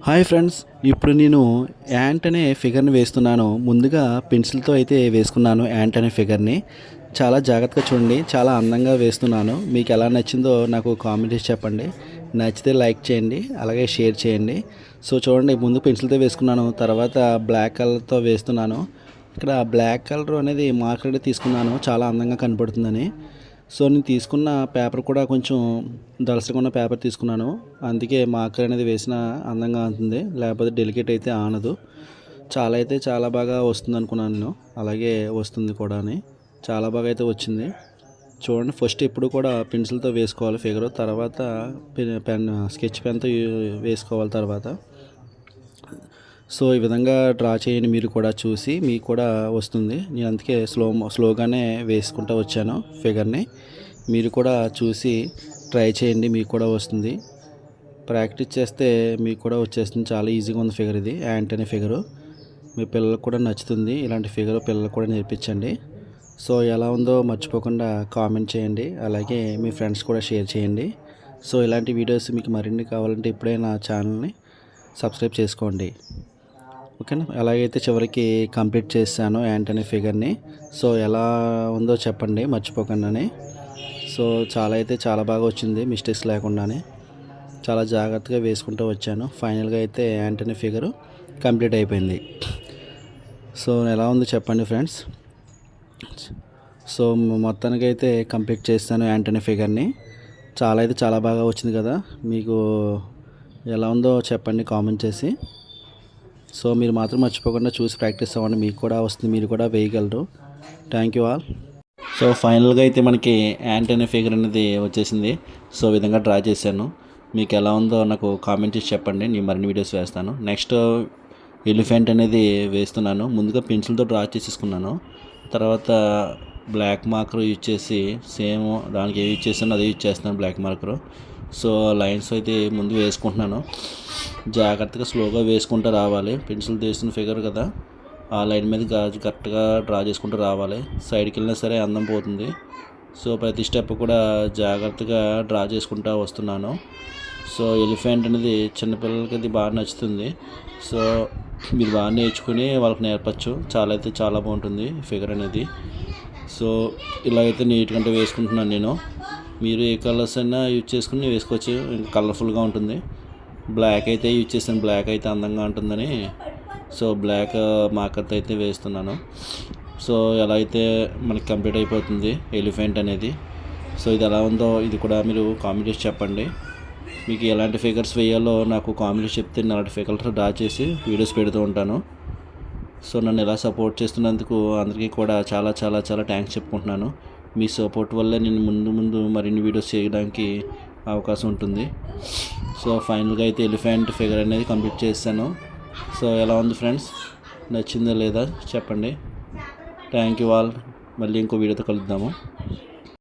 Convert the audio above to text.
Hi friends, ఇప్పుడు నేను ant అనే ఫిగర్ని వేస్తున్నాను. ముందుగా పెన్సిల్తో అయితే వేసుకున్నాను యాంట్ అనే ఫిగర్ని. చాలా జాగ్రత్తగా చూడండి, చాలా అందంగా వేస్తున్నాను. మీకు ఎలా నచ్చిందో నాకు కామెంట్ చేసి చెప్పండి. నచ్చితే లైక్ చేయండి, అలాగే షేర్ చేయండి. సో చూడండి, ముందు పెన్సిల్తో వేసుకున్నాను, తర్వాత బ్లాక్ కలర్తో వేస్తున్నాను. ఇక్కడ బ్లాక్ కలర్ అనేది మార్కర్ తీసుకున్నాను, చాలా అందంగా కనపడుతుందని. సో నేను తీసుకున్న పేపర్ కూడా కొంచెం దళసరిగా ఉన్న పేపర్ తీసుకున్నాను. అందుకే మార్కర్ అనేది వేసిన అందంగా ఉంటుంది, లేకపోతే డెలికేట్ అయితే ఆనదు. చాలా అయితే చాలా బాగా వస్తుంది అనుకున్నాను నేను, అలాగే వస్తుంది కూడా అని. చాలా బాగా అయితే వచ్చింది. చూడండి, ఫస్ట్ ఎప్పుడు కూడా పెన్సిల్తో వేసుకోవాలి ఫిగర్, తర్వాత పెన్ స్కెచ్ పెన్తో వేసుకోవాలి తర్వాత. సో ఈ విధంగా డ్రా చేయండి, మీరు కూడా చూసి మీకు కూడా వస్తుంది. నేను అందుకే స్లోగానే వేసుకుంటూ వచ్చాను ఫిగర్ని. మీరు కూడా చూసి ట్రై చేయండి, మీకు కూడా వస్తుంది. ప్రాక్టీస్ చేస్తే మీకు కూడా వచ్చేస్తుంది. చాలా ఈజీగా ఉంది ఫిగర్, ఇది యాంట్ అనే ఫిగరు. మీ పిల్లలకు కూడా నచ్చుతుంది, ఇలాంటి ఫిగర్ పిల్లలకు కూడా నేర్పించండి. సో ఎలా ఉందో మర్చిపోకుండా కామెంట్ చేయండి, అలాగే మీ ఫ్రెండ్స్ కూడా షేర్ చేయండి. సో ఇలాంటి వీడియోస్ మీకు మరిన్ని కావాలంటే ఇప్పుడే నా ఛానల్ని సబ్స్క్రైబ్ చేసుకోండి, ఓకేనా. ఎలాగైతే చివరికి కంప్లీట్ చేశాను యాంట్ అనే ఫిగర్ని. సో ఎలా ఉందో చెప్పండి మర్చిపోకుండానే. సో చాలా అయితే చాలా బాగా వచ్చింది, మిస్టేక్స్ లేకుండానే. చాలా జాగ్రత్తగా వేసుకుంటూ వచ్చాను. ఫైనల్గా అయితే యాంట్ అనే ఫిగరు కంప్లీట్ అయిపోయింది. సో ఎలా ఉందో చెప్పండి ఫ్రెండ్స్. సో మొత్తానికి అయితే కంప్లీట్ చేస్తాను యాంట్ అనే ఫిగర్ని. చాలా అయితే చాలా బాగా వచ్చింది కదా. మీకు ఎలా ఉందో చెప్పండి కామెంట్ చేసి. సో మీరు మాత్రం మర్చిపోకుండా చూసి ప్రాక్టీస్ అవ్వండి, మీకు కూడా వస్తుంది, మీరు కూడా వేయగలరు. Thank you all. సో ఫైనల్గా అయితే మనకి యాంట్ అనే ఫిగర్ అనేది వచ్చేసింది. సో ఈ విధంగా డ్రా చేశాను. మీకు ఎలా ఉందో నాకు కామెంట్ చేసి చెప్పండి, నేను మరిన్ని వీడియోస్ వేస్తాను. నెక్స్ట్ ఎలిఫెంట్ అనేది వేస్తున్నాను. ముందుగా పెన్సిల్తో డ్రా చేసేసుకున్నాను, తర్వాత బ్లాక్ మార్కర్ యూజ్ చేసి సేమ్ దానికి ఏ యూజ్ చేస్తానో అదే యూజ్ చేస్తున్నాను, బ్లాక్ మార్కరు. సో లైన్స్ అయితే ముందు వేసుకుంటున్నాను. జాగ్రత్తగా స్లోగా వేసుకుంటూ రావాలి. పెన్సిల్ తీసిన ఫిగర్ కదా, ఆ లైన్ మీద గాజు కరెక్ట్గా డ్రా చేసుకుంటూ రావాలి. సైడ్కి వెళ్ళినా సరే అందం పోతుంది. సో ప్రతి స్టెప్ కూడా జాగ్రత్తగా డ్రా చేసుకుంటూ వస్తున్నాను. సో ఎలిఫెంట్ అనేది చిన్నపిల్లలకి అది బాగా నచ్చుతుంది. సో మీరు బాగా నేర్చుకుని వాళ్ళకి నేర్పచ్చు. చాలా అయితే చాలా బాగుంటుంది ఫిగర్ అనేది. సో ఇలా అయితే నీట్గా వేసుకుంటున్నాను నేను. మీరు ఏ కలర్స్ అయినా యూజ్ చేసుకుని వేసుకోవచ్చు, ఇంకా కలర్ఫుల్గా ఉంటుంది. బ్లాక్ అయితే యూజ్ చేస్తాను, బ్లాక్ అయితే అందంగా ఉంటుందని. సో బ్లాక్ మార్కర్తో అయితే వేస్తున్నాను. సో ఎలా అయితే మనకి కంప్లీట్ అయిపోతుంది ఎలిఫెంట్ అనేది. సో ఇది ఎలా ఉందో ఇది కూడా మీరు కామెంట్ చేసి చెప్పండి. మీకు ఎలాంటి ఫిగర్స్ వేయాలో నాకు కామెంట్ చేసి చెప్తే నేను అలాంటి ఫిగర్స్ డ్రా చేసి వీడియోస్ పెడుతూ ఉంటాను. సో నన్ను ఎలా సపోర్ట్ చేస్తున్నందుకు అందరికీ కూడా చాలా చాలా చాలా థ్యాంక్స్ చెప్పుకుంటున్నాను. మీ సపోర్ట్ వల్లే నేను ముందు మరిన్ని వీడియోస్ చేయడానికి అవకాశం ఉంటుంది. సో ఫైనల్గా అయితే ఎలిఫెంట్ ఫిగర్ అనేది కంప్లీట్ చేశాను. సో ఎలా ఉంది ఫ్రెండ్స్, నచ్చిందా లేదా చెప్పండి. Thank you all. మళ్ళీ ఇంకో వీడియోతో కలుద్దాము.